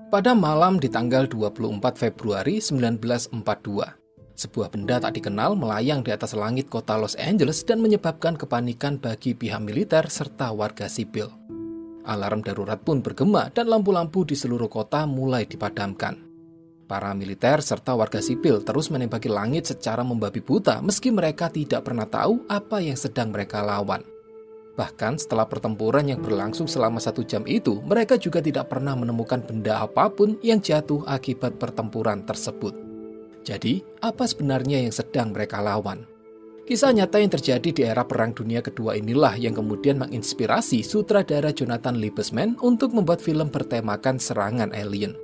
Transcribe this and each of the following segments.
Pada malam di tanggal 24 Februari 1942, sebuah benda tak dikenal melayang di atas langit kota Los Angeles dan menyebabkan kepanikan bagi pihak militer serta warga sipil. Alarm darurat pun bergema dan lampu-lampu di seluruh kota mulai dipadamkan. Para militer serta warga sipil terus menembaki langit secara membabi buta meski mereka tidak pernah tahu apa yang sedang mereka lawan. Bahkan setelah pertempuran yang berlangsung selama 1 jam itu, mereka juga tidak pernah menemukan benda apapun yang jatuh akibat pertempuran tersebut. Jadi, apa sebenarnya yang sedang mereka lawan? Kisah nyata yang terjadi di era Perang Dunia Kedua inilah yang kemudian menginspirasi sutradara Jonathan Liebesman untuk membuat film bertemakan serangan alien.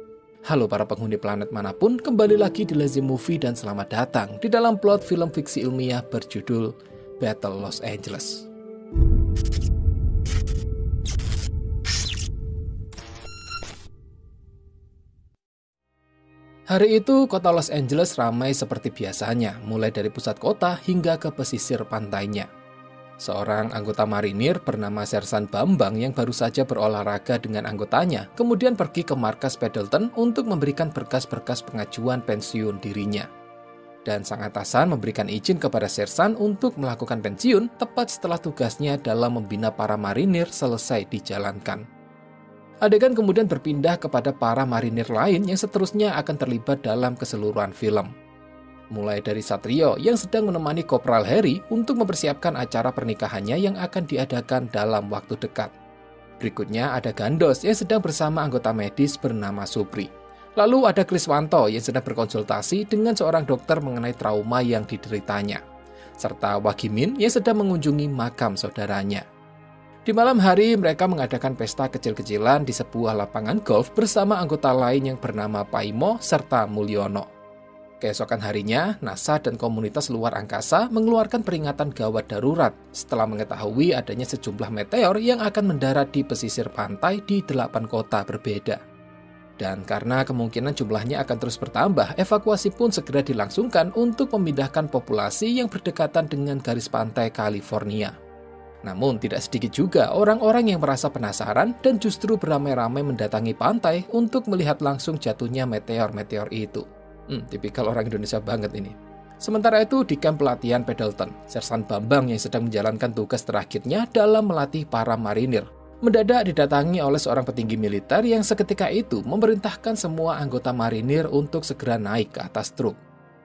Halo para penghuni planet manapun, kembali lagi di Lazy Movie dan selamat datang di dalam plot film fiksi ilmiah berjudul Battle Los Angeles. Hari itu, kota Los Angeles ramai seperti biasanya, mulai dari pusat kota hingga ke pesisir pantainya. Seorang anggota marinir bernama Sersan Bambang yang baru saja berolahraga dengan anggotanya, kemudian pergi ke markas Pendleton untuk memberikan berkas-berkas pengajuan pensiun dirinya. Dan sang atasan memberikan izin kepada Sersan untuk melakukan pensiun tepat setelah tugasnya dalam membina para marinir selesai dijalankan. Adegan kemudian berpindah kepada para marinir lain yang seterusnya akan terlibat dalam keseluruhan film. Mulai dari Satrio yang sedang menemani Kopral Harry untuk mempersiapkan acara pernikahannya yang akan diadakan dalam waktu dekat. Berikutnya ada Gandos yang sedang bersama anggota medis bernama Supri. Lalu ada Kriswanto yang sedang berkonsultasi dengan seorang dokter mengenai trauma yang dideritanya. Serta Wagimin yang sedang mengunjungi makam saudaranya. Di malam hari, mereka mengadakan pesta kecil-kecilan di sebuah lapangan golf bersama anggota lain yang bernama Paimo serta Mulyono. Keesokan harinya, NASA dan komunitas luar angkasa mengeluarkan peringatan gawat darurat setelah mengetahui adanya sejumlah meteor yang akan mendarat di pesisir pantai di 8 kota berbeda. Dan karena kemungkinan jumlahnya akan terus bertambah, evakuasi pun segera dilangsungkan untuk memindahkan populasi yang berdekatan dengan garis pantai California. Namun tidak sedikit juga orang-orang yang merasa penasaran dan justru beramai-ramai mendatangi pantai untuk melihat langsung jatuhnya meteor-meteor itu. Tipikal orang Indonesia banget ini. Sementara itu di kamp pelatihan Pendleton, Sersan Bambang yang sedang menjalankan tugas terakhirnya dalam melatih para marinir, mendadak didatangi oleh seorang petinggi militer yang seketika itu memerintahkan semua anggota marinir untuk segera naik ke atas truk.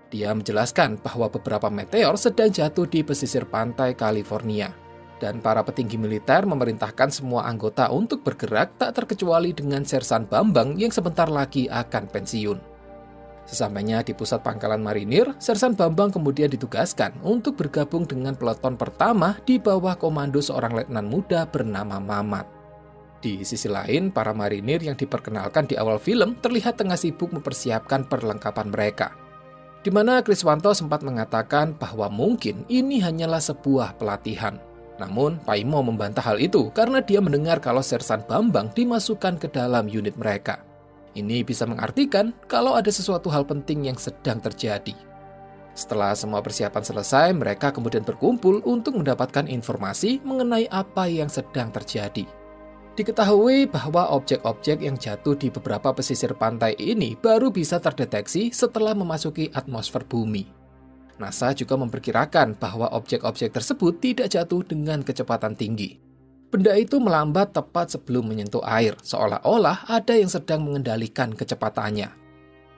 Dia menjelaskan bahwa beberapa meteor sedang jatuh di pesisir pantai California. Dan para petinggi militer memerintahkan semua anggota untuk bergerak tak terkecuali dengan Sersan Bambang yang sebentar lagi akan pensiun. Sesampainya di pusat pangkalan marinir, Sersan Bambang kemudian ditugaskan untuk bergabung dengan peleton pertama di bawah komando seorang letnan muda bernama Mamat. Di sisi lain, para marinir yang diperkenalkan di awal film terlihat tengah sibuk mempersiapkan perlengkapan mereka. Di mana Kriswanto sempat mengatakan bahwa mungkin ini hanyalah sebuah pelatihan. Namun, Paimo membantah hal itu karena dia mendengar kalau Sersan Bambang dimasukkan ke dalam unit mereka. Ini bisa mengartikan kalau ada sesuatu hal penting yang sedang terjadi. Setelah semua persiapan selesai, mereka kemudian berkumpul untuk mendapatkan informasi mengenai apa yang sedang terjadi. Diketahui bahwa objek-objek yang jatuh di beberapa pesisir pantai ini baru bisa terdeteksi setelah memasuki atmosfer bumi. NASA juga memperkirakan bahwa objek-objek tersebut tidak jatuh dengan kecepatan tinggi. Benda itu melambat tepat sebelum menyentuh air, seolah-olah ada yang sedang mengendalikan kecepatannya.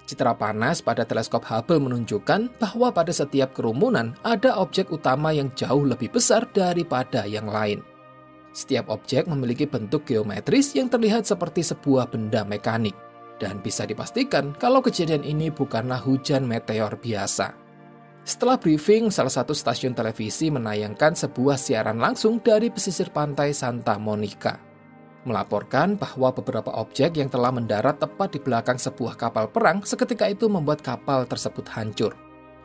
Citra panas pada teleskop Hubble menunjukkan bahwa pada setiap kerumunan ada objek utama yang jauh lebih besar daripada yang lain. Setiap objek memiliki bentuk geometris yang terlihat seperti sebuah benda mekanik. Dan bisa dipastikan kalau kejadian ini bukanlah hujan meteor biasa. Setelah briefing, salah satu stasiun televisi menayangkan sebuah siaran langsung dari pesisir pantai Santa Monica. Melaporkan bahwa beberapa objek yang telah mendarat tepat di belakang sebuah kapal perang seketika itu membuat kapal tersebut hancur.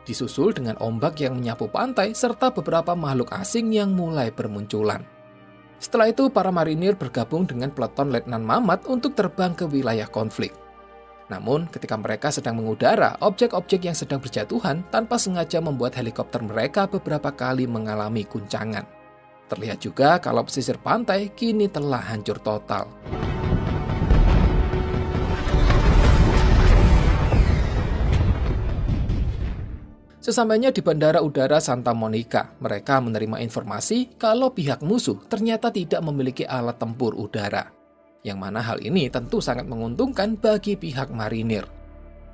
Disusul dengan ombak yang menyapu pantai serta beberapa makhluk asing yang mulai bermunculan. Setelah itu, para marinir bergabung dengan peleton Letnan Mamat untuk terbang ke wilayah konflik. Namun, ketika mereka sedang mengudara, objek-objek yang sedang berjatuhan tanpa sengaja membuat helikopter mereka beberapa kali mengalami guncangan. Terlihat juga kalau pesisir pantai kini telah hancur total. Sesampainya di Bandara Udara Santa Monica, mereka menerima informasi kalau pihak musuh ternyata tidak memiliki alat tempur udara. Yang mana hal ini tentu sangat menguntungkan bagi pihak marinir.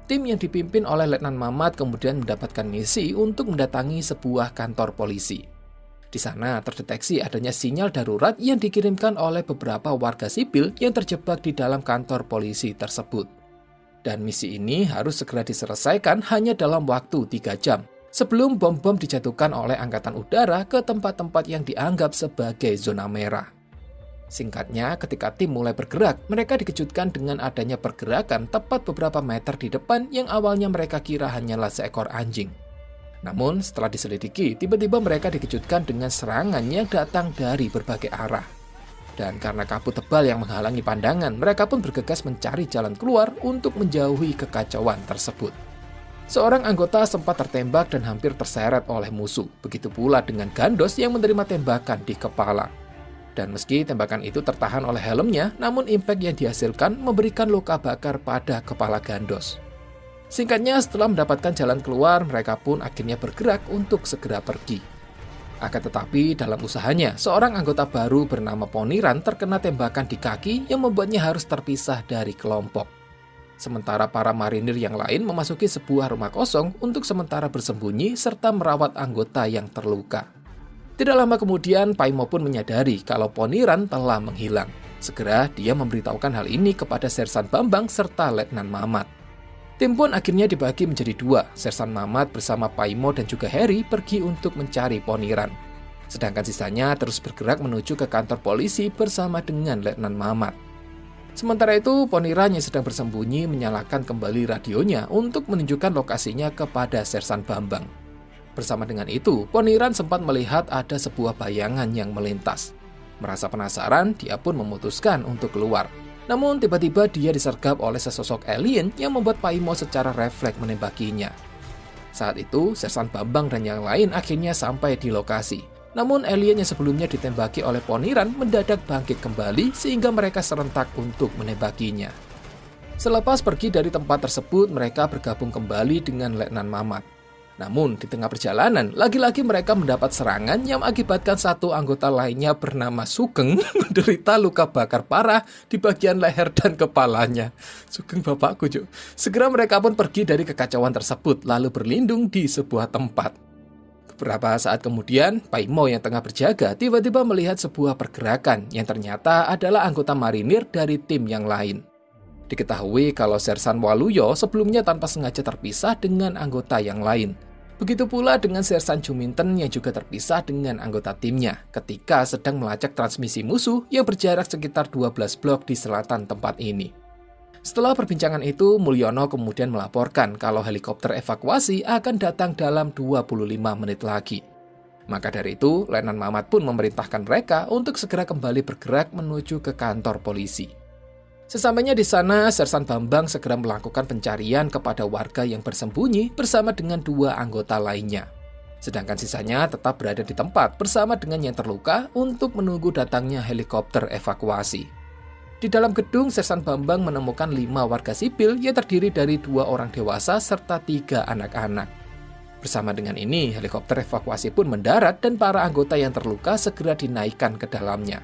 Tim yang dipimpin oleh Letnan Mamat kemudian mendapatkan misi untuk mendatangi sebuah kantor polisi. Di sana terdeteksi adanya sinyal darurat yang dikirimkan oleh beberapa warga sipil yang terjebak di dalam kantor polisi tersebut. Dan misi ini harus segera diselesaikan hanya dalam waktu 3 jam sebelum bom-bom dijatuhkan oleh Angkatan Udara ke tempat-tempat yang dianggap sebagai zona merah. Singkatnya, ketika tim mulai bergerak, mereka dikejutkan dengan adanya pergerakan tepat beberapa meter di depan yang awalnya mereka kira hanyalah seekor anjing. Namun, setelah diselidiki, tiba-tiba mereka dikejutkan dengan serangan yang datang dari berbagai arah. Dan karena kabut tebal yang menghalangi pandangan, mereka pun bergegas mencari jalan keluar untuk menjauhi kekacauan tersebut. Seorang anggota sempat tertembak dan hampir terseret oleh musuh. Begitu pula dengan Gandos yang menerima tembakan di kepala. Dan meski tembakan itu tertahan oleh helmnya, namun impact yang dihasilkan memberikan luka bakar pada kepala Gandos. Singkatnya, setelah mendapatkan jalan keluar, mereka pun akhirnya bergerak untuk segera pergi. Akan tetapi, dalam usahanya, seorang anggota baru bernama Poniran terkena tembakan di kaki yang membuatnya harus terpisah dari kelompok. Sementara para marinir yang lain memasuki sebuah rumah kosong untuk sementara bersembunyi serta merawat anggota yang terluka. Tidak lama kemudian, Paimo pun menyadari kalau Poniran telah menghilang. Segera, dia memberitahukan hal ini kepada Sersan Bambang serta Letnan Mamat. Tim pun akhirnya dibagi menjadi 2. Sersan Mamat bersama Paimo dan juga Harry pergi untuk mencari Poniran. Sedangkan sisanya terus bergerak menuju ke kantor polisi bersama dengan Letnan Mamat. Sementara itu, Poniran yang sedang bersembunyi menyalakan kembali radionya untuk menunjukkan lokasinya kepada Sersan Bambang. Bersama dengan itu, Poniran sempat melihat ada sebuah bayangan yang melintas. Merasa penasaran, dia pun memutuskan untuk keluar. Namun tiba-tiba dia disergap oleh sesosok alien yang membuat Paimo secara refleks menembakinya. Saat itu, Sersan Bambang dan yang lain akhirnya sampai di lokasi. Namun alien yang sebelumnya ditembaki oleh Poniran mendadak bangkit kembali sehingga mereka serentak untuk menembakinya. Selepas pergi dari tempat tersebut, mereka bergabung kembali dengan Letnan Mamat. Namun, di tengah perjalanan, lagi-lagi mereka mendapat serangan yang mengakibatkan satu anggota lainnya bernama Sugeng menderita luka bakar parah di bagian leher dan kepalanya. Sugeng bapakku, Cuk. Segera mereka pun pergi dari kekacauan tersebut, lalu berlindung di sebuah tempat. Beberapa saat kemudian, Paimo yang tengah berjaga tiba-tiba melihat sebuah pergerakan yang ternyata adalah anggota marinir dari tim yang lain. Diketahui kalau Sersan Waluyo sebelumnya tanpa sengaja terpisah dengan anggota yang lain. Begitu pula dengan Sersan Juminten yang juga terpisah dengan anggota timnya ketika sedang melacak transmisi musuh yang berjarak sekitar 12 blok di selatan tempat ini. Setelah perbincangan itu, Mulyono kemudian melaporkan kalau helikopter evakuasi akan datang dalam 25 menit lagi. Maka dari itu, Letnan Mamat pun memerintahkan mereka untuk segera kembali bergerak menuju ke kantor polisi. Sesampainya di sana, Sersan Bambang segera melakukan pencarian kepada warga yang bersembunyi bersama dengan 2 anggota lainnya. Sedangkan sisanya tetap berada di tempat bersama dengan yang terluka untuk menunggu datangnya helikopter evakuasi. Di dalam gedung, Sersan Bambang menemukan 5 warga sipil yang terdiri dari 2 orang dewasa serta 3 anak-anak. Bersama dengan ini, helikopter evakuasi pun mendarat dan para anggota yang terluka segera dinaikkan ke dalamnya.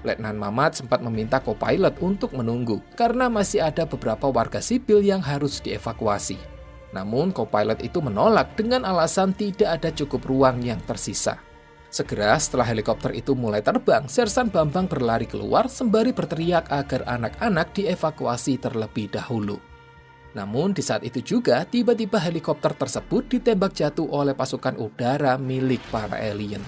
Letnan Mamat sempat meminta co-pilot untuk menunggu karena masih ada beberapa warga sipil yang harus dievakuasi. Namun co-pilot itu menolak dengan alasan tidak ada cukup ruang yang tersisa. Segera setelah helikopter itu mulai terbang, Sersan Bambang berlari keluar sembari berteriak agar anak-anak dievakuasi terlebih dahulu. Namun di saat itu juga tiba-tiba helikopter tersebut ditembak jatuh oleh pasukan udara milik para alien.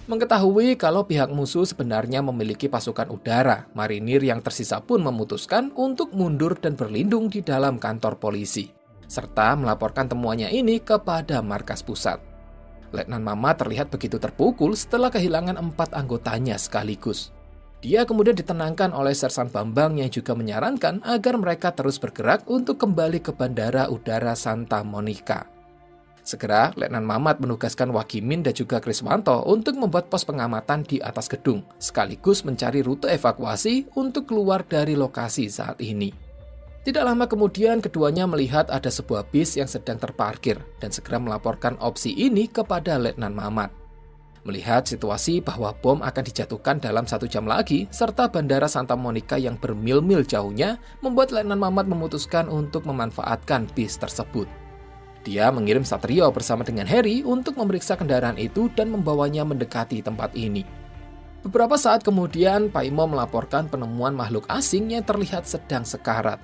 Mengetahui kalau pihak musuh sebenarnya memiliki pasukan udara, marinir yang tersisa pun memutuskan untuk mundur dan berlindung di dalam kantor polisi, serta melaporkan temuannya ini kepada markas pusat. Letnan Mamat terlihat begitu terpukul setelah kehilangan 4 anggotanya sekaligus. Dia kemudian ditenangkan oleh Sersan Bambang yang juga menyarankan agar mereka terus bergerak untuk kembali ke Bandara Udara Santa Monica. Segera, Letnan Mamat menugaskan Wagimin dan juga Kriswanto untuk membuat pos pengamatan di atas gedung, sekaligus mencari rute evakuasi untuk keluar dari lokasi saat ini. Tidak lama kemudian keduanya melihat ada sebuah bis yang sedang terparkir dan segera melaporkan opsi ini kepada Letnan Mamat. Melihat situasi bahwa bom akan dijatuhkan dalam 1 jam lagi, serta bandara Santa Monica yang bermil-mil jauhnya, membuat Letnan Mamat memutuskan untuk memanfaatkan bis tersebut. Dia mengirim Satrio bersama dengan Harry untuk memeriksa kendaraan itu dan membawanya mendekati tempat ini. Beberapa saat kemudian, Paimo melaporkan penemuan makhluk asing yang terlihat sedang sekarat.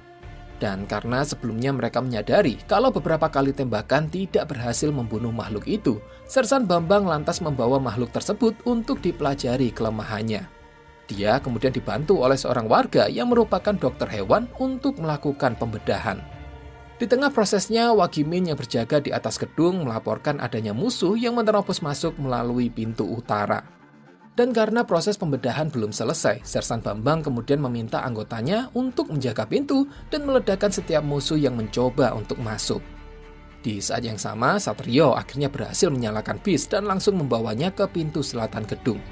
Dan karena sebelumnya mereka menyadari kalau beberapa kali tembakan tidak berhasil membunuh makhluk itu, Sersan Bambang lantas membawa makhluk tersebut untuk dipelajari kelemahannya. Dia kemudian dibantu oleh seorang warga yang merupakan dokter hewan untuk melakukan pembedahan. Di tengah prosesnya, Wagimin yang berjaga di atas gedung melaporkan adanya musuh yang menerobos masuk melalui pintu utara. Dan karena proses pembedahan belum selesai, Sersan Bambang kemudian meminta anggotanya untuk menjaga pintu dan meledakkan setiap musuh yang mencoba untuk masuk. Di saat yang sama, Satrio akhirnya berhasil menyalakan bis dan langsung membawanya ke pintu selatan gedung.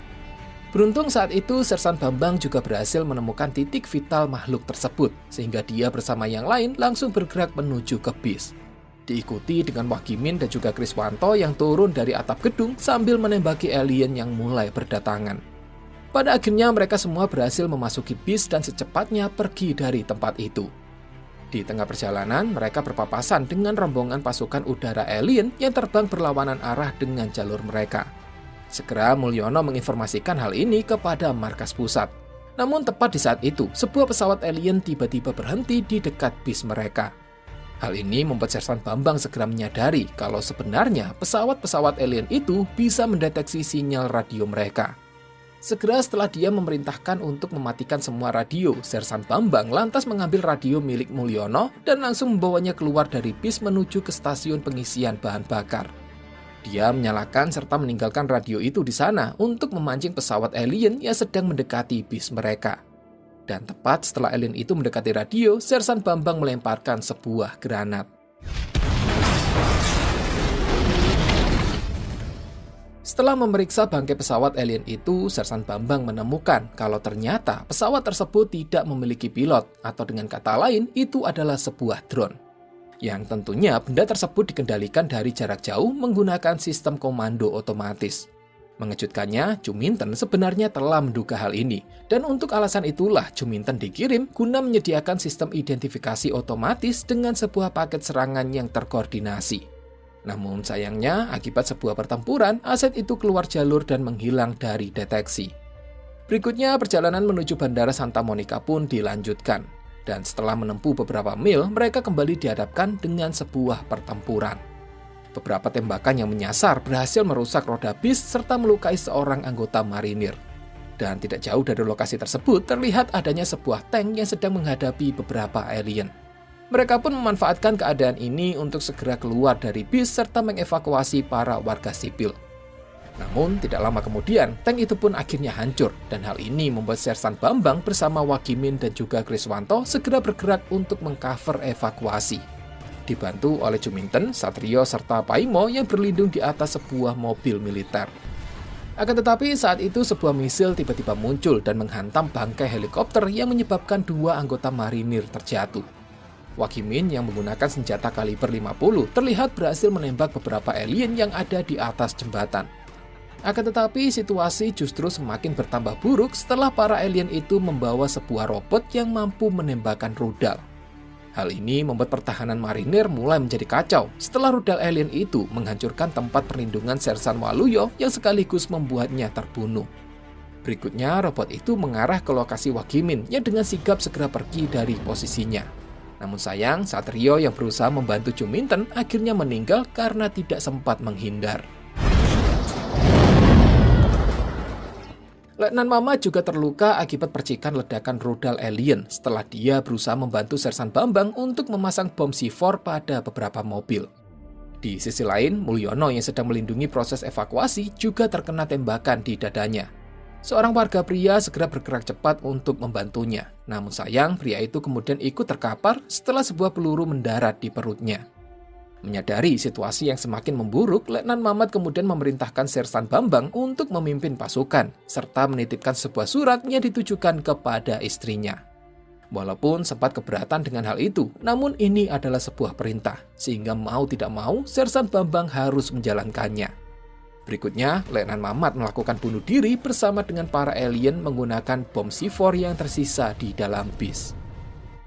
Beruntung saat itu, Sersan Bambang juga berhasil menemukan titik vital makhluk tersebut, sehingga dia bersama yang lain langsung bergerak menuju ke bis. Diikuti dengan Wagimin dan juga Kriswanto yang turun dari atap gedung sambil menembaki alien yang mulai berdatangan. Pada akhirnya mereka semua berhasil memasuki bis dan secepatnya pergi dari tempat itu. Di tengah perjalanan, mereka berpapasan dengan rombongan pasukan udara alien yang terbang berlawanan arah dengan jalur mereka. Segera Mulyono menginformasikan hal ini kepada markas pusat. Namun tepat di saat itu, sebuah pesawat alien tiba-tiba berhenti di dekat bis mereka. Hal ini membuat Sersan Bambang segera menyadari kalau sebenarnya pesawat-pesawat alien itu bisa mendeteksi sinyal radio mereka. Segera setelah dia memerintahkan untuk mematikan semua radio, Sersan Bambang lantas mengambil radio milik Mulyono dan langsung membawanya keluar dari bis menuju ke stasiun pengisian bahan bakar. Dia menyalakan serta meninggalkan radio itu di sana untuk memancing pesawat alien yang sedang mendekati bis mereka. Dan tepat setelah alien itu mendekati radio, Sersan Bambang melemparkan sebuah granat. Setelah memeriksa bangkai pesawat alien itu, Sersan Bambang menemukan kalau ternyata pesawat tersebut tidak memiliki pilot, atau dengan kata lain, itu adalah sebuah drone. Yang tentunya benda tersebut dikendalikan dari jarak jauh menggunakan sistem komando otomatis. Mengejutkannya, Juminten sebenarnya telah menduga hal ini, dan untuk alasan itulah Juminten dikirim guna menyediakan sistem identifikasi otomatis dengan sebuah paket serangan yang terkoordinasi. Namun sayangnya, akibat sebuah pertempuran, aset itu keluar jalur dan menghilang dari deteksi. Berikutnya, perjalanan menuju Bandara Santa Monica pun dilanjutkan, dan setelah menempuh beberapa mil, mereka kembali dihadapkan dengan sebuah pertempuran. Beberapa tembakan yang menyasar berhasil merusak roda bis serta melukai seorang anggota marinir. Dan tidak jauh dari lokasi tersebut terlihat adanya sebuah tank yang sedang menghadapi beberapa alien. Mereka pun memanfaatkan keadaan ini untuk segera keluar dari bis serta mengevakuasi para warga sipil. Namun tidak lama kemudian, tank itu pun akhirnya hancur dan hal ini membuat Sersan Bambang bersama Wagimin dan juga Kriswanto segera bergerak untuk mengcover evakuasi. Dibantu oleh Juminten, Satrio, serta Paimo yang berlindung di atas sebuah mobil militer. Akan tetapi saat itu sebuah misil tiba-tiba muncul dan menghantam bangkai helikopter yang menyebabkan 2 anggota marinir terjatuh. Wagimin yang menggunakan senjata kaliber 50 terlihat berhasil menembak beberapa alien yang ada di atas jembatan. Akan tetapi situasi justru semakin bertambah buruk setelah para alien itu membawa sebuah robot yang mampu menembakkan rudal. Hal ini membuat pertahanan marinir mulai menjadi kacau setelah rudal alien itu menghancurkan tempat perlindungan Sersan Waluyo yang sekaligus membuatnya terbunuh. Berikutnya, robot itu mengarah ke lokasi Wagimin yang dengan sigap segera pergi dari posisinya. Namun sayang, Satrio yang berusaha membantu Juminten akhirnya meninggal karena tidak sempat menghindar. Letnan Mamat juga terluka akibat percikan ledakan rudal alien setelah dia berusaha membantu Sersan Bambang untuk memasang bom C4 pada beberapa mobil. Di sisi lain, Mulyono yang sedang melindungi proses evakuasi juga terkena tembakan di dadanya. Seorang warga pria segera bergerak cepat untuk membantunya. Namun sayang, pria itu kemudian ikut terkapar setelah sebuah peluru mendarat di perutnya. Menyadari situasi yang semakin memburuk, Letnan Mamat kemudian memerintahkan Sersan Bambang untuk memimpin pasukan, serta menitipkan sebuah surat yang ditujukan kepada istrinya. Walaupun sempat keberatan dengan hal itu, namun ini adalah sebuah perintah, sehingga mau tidak mau, Sersan Bambang harus menjalankannya. Berikutnya, Letnan Mamat melakukan bunuh diri bersama dengan para alien menggunakan bom C4 yang tersisa di dalam bis.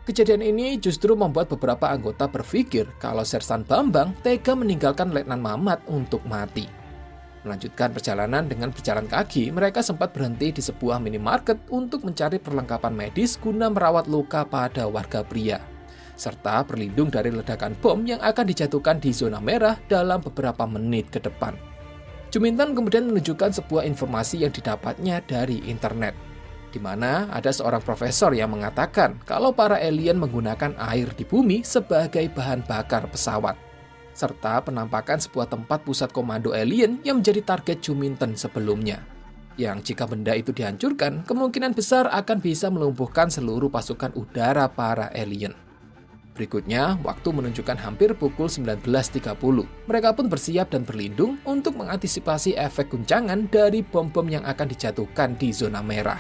Kejadian ini justru membuat beberapa anggota berpikir kalau Sersan Bambang tega meninggalkan Letnan Mamat untuk mati. Melanjutkan perjalanan dengan berjalan kaki, mereka sempat berhenti di sebuah minimarket untuk mencari perlengkapan medis guna merawat luka pada warga pria, serta berlindung dari ledakan bom yang akan dijatuhkan di zona merah dalam beberapa menit ke depan. Juminten kemudian menunjukkan sebuah informasi yang didapatnya dari internet, di mana ada seorang profesor yang mengatakan kalau para alien menggunakan air di bumi sebagai bahan bakar pesawat, serta penampakan sebuah tempat pusat komando alien yang menjadi target Juminten sebelumnya. Yang jika benda itu dihancurkan, kemungkinan besar akan bisa melumpuhkan seluruh pasukan udara para alien. Berikutnya, waktu menunjukkan hampir pukul 19.30. Mereka pun bersiap dan berlindung untuk mengantisipasi efek guncangan dari bom-bom yang akan dijatuhkan di zona merah.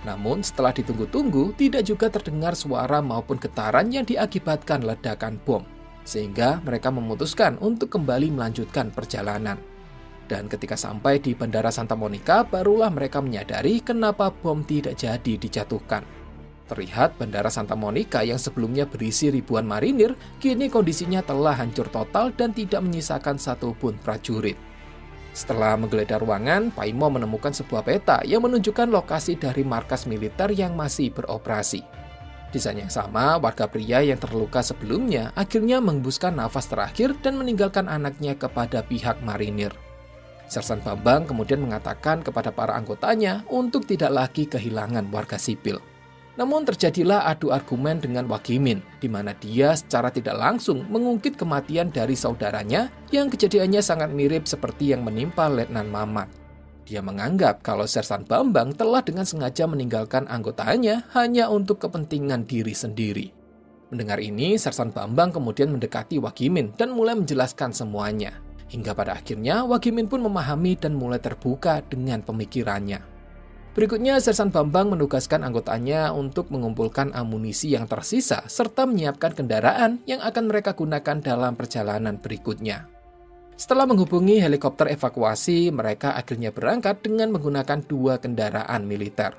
Namun, setelah ditunggu-tunggu, tidak juga terdengar suara maupun getaran yang diakibatkan ledakan bom, sehingga mereka memutuskan untuk kembali melanjutkan perjalanan. Dan ketika sampai di Bandara Santa Monica, barulah mereka menyadari kenapa bom tidak jadi dijatuhkan. Terlihat Bandara Santa Monica yang sebelumnya berisi ribuan marinir, kini kondisinya telah hancur total dan tidak menyisakan satupun prajurit. Setelah menggeledah ruangan, Paimo menemukan sebuah peta yang menunjukkan lokasi dari markas militer yang masih beroperasi. Di saat yang sama, warga pria yang terluka sebelumnya akhirnya menghembuskan nafas terakhir dan meninggalkan anaknya kepada pihak marinir. Sersan Bambang kemudian mengatakan kepada para anggotanya untuk tidak lagi kehilangan warga sipil. Namun terjadilah adu argumen dengan Wagimin, di mana dia secara tidak langsung mengungkit kematian dari saudaranya yang kejadiannya sangat mirip seperti yang menimpa Letnan Mamat. Dia menganggap kalau Sersan Bambang telah dengan sengaja meninggalkan anggotanya hanya untuk kepentingan diri sendiri. Mendengar ini, Sersan Bambang kemudian mendekati Wagimin dan mulai menjelaskan semuanya. Hingga pada akhirnya, Wagimin pun memahami dan mulai terbuka dengan pemikirannya. Berikutnya, Sersan Bambang menugaskan anggotanya untuk mengumpulkan amunisi yang tersisa serta menyiapkan kendaraan yang akan mereka gunakan dalam perjalanan berikutnya. Setelah menghubungi helikopter evakuasi, mereka akhirnya berangkat dengan menggunakan 2 kendaraan militer.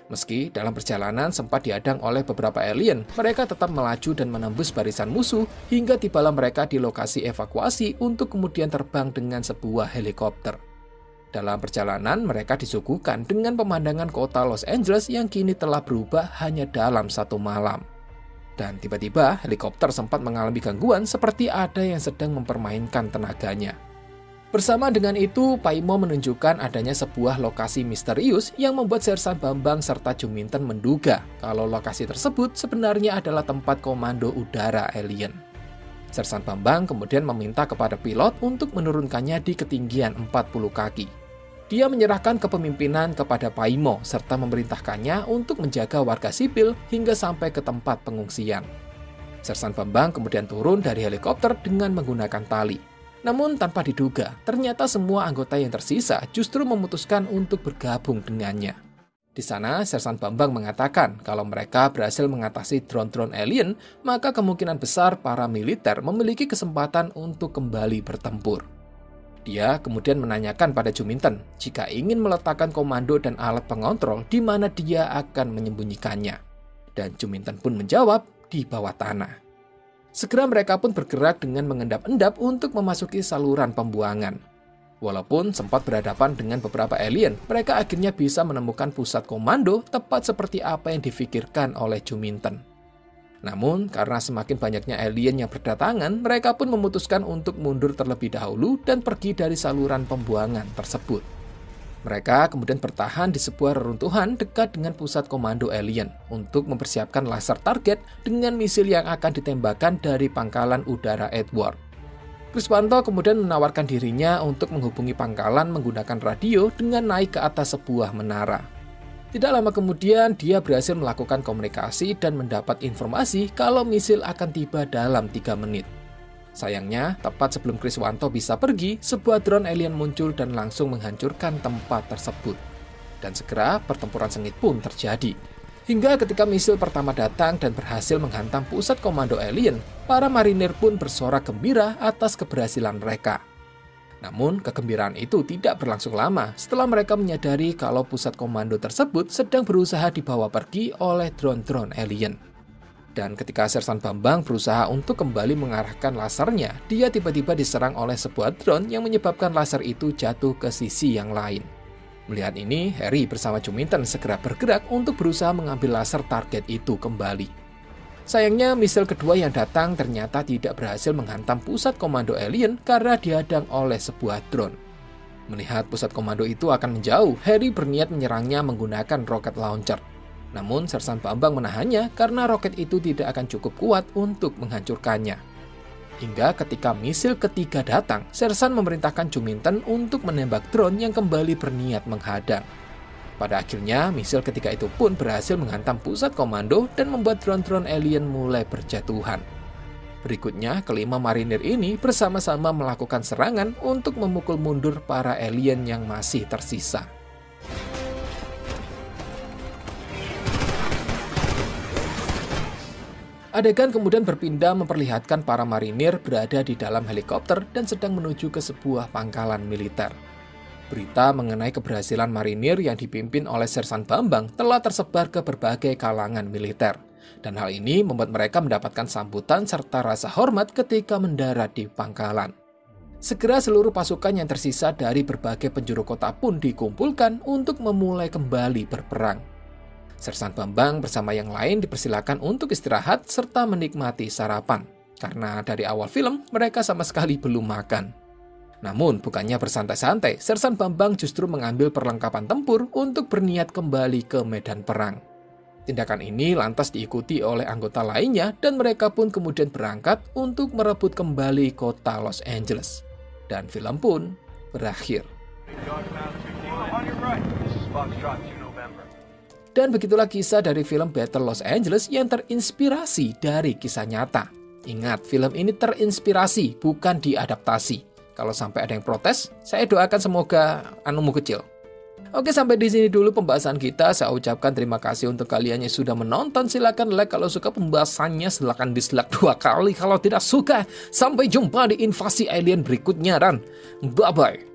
Meski dalam perjalanan sempat dihadang oleh beberapa alien, mereka tetap melaju dan menembus barisan musuh hingga tibalah mereka di lokasi evakuasi untuk kemudian terbang dengan sebuah helikopter. Dalam perjalanan, mereka disuguhkan dengan pemandangan kota Los Angeles yang kini telah berubah hanya dalam 1 malam. Dan tiba-tiba helikopter sempat mengalami gangguan seperti ada yang sedang mempermainkan tenaganya. Bersama dengan itu, Paimo menunjukkan adanya sebuah lokasi misterius yang membuat Sersan Bambang serta Juminten menduga kalau lokasi tersebut sebenarnya adalah tempat komando udara alien. Sersan Bambang kemudian meminta kepada pilot untuk menurunkannya di ketinggian 40 kaki. Dia menyerahkan kepemimpinan kepada Paimo serta memerintahkannya untuk menjaga warga sipil hingga sampai ke tempat pengungsian. Sersan Bambang kemudian turun dari helikopter dengan menggunakan tali. Namun tanpa diduga, ternyata semua anggota yang tersisa justru memutuskan untuk bergabung dengannya. Di sana, Sersan Bambang mengatakan kalau mereka berhasil mengatasi drone-drone alien, maka kemungkinan besar para militer memiliki kesempatan untuk kembali bertempur. Dia kemudian menanyakan pada Juminten jika ingin meletakkan komando dan alat pengontrol di mana dia akan menyembunyikannya. Dan Juminten pun menjawab, di bawah tanah. Segera mereka pun bergerak dengan mengendap-endap untuk memasuki saluran pembuangan. Walaupun sempat berhadapan dengan beberapa alien, mereka akhirnya bisa menemukan pusat komando tepat seperti apa yang difikirkan oleh Juminten. Namun, karena semakin banyaknya alien yang berdatangan, mereka pun memutuskan untuk mundur terlebih dahulu dan pergi dari saluran pembuangan tersebut. Mereka kemudian bertahan di sebuah reruntuhan dekat dengan pusat komando alien untuk mempersiapkan laser target dengan misil yang akan ditembakkan dari pangkalan udara Edward. Kriswanto kemudian menawarkan dirinya untuk menghubungi pangkalan menggunakan radio dengan naik ke atas sebuah menara. Tidak lama kemudian, dia berhasil melakukan komunikasi dan mendapat informasi kalau misil akan tiba dalam 3 menit. Sayangnya, tepat sebelum Kriswanto bisa pergi, sebuah drone alien muncul dan langsung menghancurkan tempat tersebut. Dan segera pertempuran sengit pun terjadi. Hingga ketika misil pertama datang dan berhasil menghantam pusat komando alien, para marinir pun bersorak gembira atas keberhasilan mereka. Namun, kegembiraan itu tidak berlangsung lama setelah mereka menyadari kalau pusat komando tersebut sedang berusaha dibawa pergi oleh drone-drone alien. Dan ketika Sersan Bambang berusaha untuk kembali mengarahkan lasernya, dia tiba-tiba diserang oleh sebuah drone yang menyebabkan laser itu jatuh ke sisi yang lain. Melihat ini, Harry bersama Juminten segera bergerak untuk berusaha mengambil laser target itu kembali. Sayangnya, misil kedua yang datang ternyata tidak berhasil menghantam pusat komando alien karena dihadang oleh sebuah drone. Melihat pusat komando itu akan menjauh, Harry berniat menyerangnya menggunakan rocket launcher. Namun, Sersan Bambang menahannya karena roket itu tidak akan cukup kuat untuk menghancurkannya. Hingga ketika misil ketiga datang, Sersan memerintahkan Juminten untuk menembak drone yang kembali berniat menghadang. Pada akhirnya, misil ketiga itu pun berhasil menghantam pusat komando dan membuat drone-drone alien mulai berjatuhan. Berikutnya, kelima marinir ini bersama-sama melakukan serangan untuk memukul mundur para alien yang masih tersisa. Adegan kemudian berpindah memperlihatkan para marinir berada di dalam helikopter dan sedang menuju ke sebuah pangkalan militer. Berita mengenai keberhasilan marinir yang dipimpin oleh Sersan Bambang telah tersebar ke berbagai kalangan militer. Dan hal ini membuat mereka mendapatkan sambutan serta rasa hormat ketika mendarat di pangkalan. Segera seluruh pasukan yang tersisa dari berbagai penjuru kota pun dikumpulkan untuk memulai kembali berperang. Sersan Bambang bersama yang lain dipersilakan untuk istirahat serta menikmati sarapan. Karena dari awal film, mereka sama sekali belum makan. Namun, bukannya bersantai-santai, Sersan Bambang justru mengambil perlengkapan tempur untuk berniat kembali ke medan perang. Tindakan ini lantas diikuti oleh anggota lainnya dan mereka pun kemudian berangkat untuk merebut kembali kota Los Angeles. Dan film pun berakhir. Dan begitulah kisah dari film Battle Los Angeles yang terinspirasi dari kisah nyata. Ingat, film ini terinspirasi, bukan diadaptasi. Kalau sampai ada yang protes, saya doakan semoga anumu kecil. Oke, sampai di sini dulu pembahasan kita. Saya ucapkan terima kasih untuk kalian yang sudah menonton. Silakan like kalau suka pembahasannya, silakan dislike 2 kali kalau tidak suka. Sampai jumpa di invasi alien berikutnya dan bye-bye.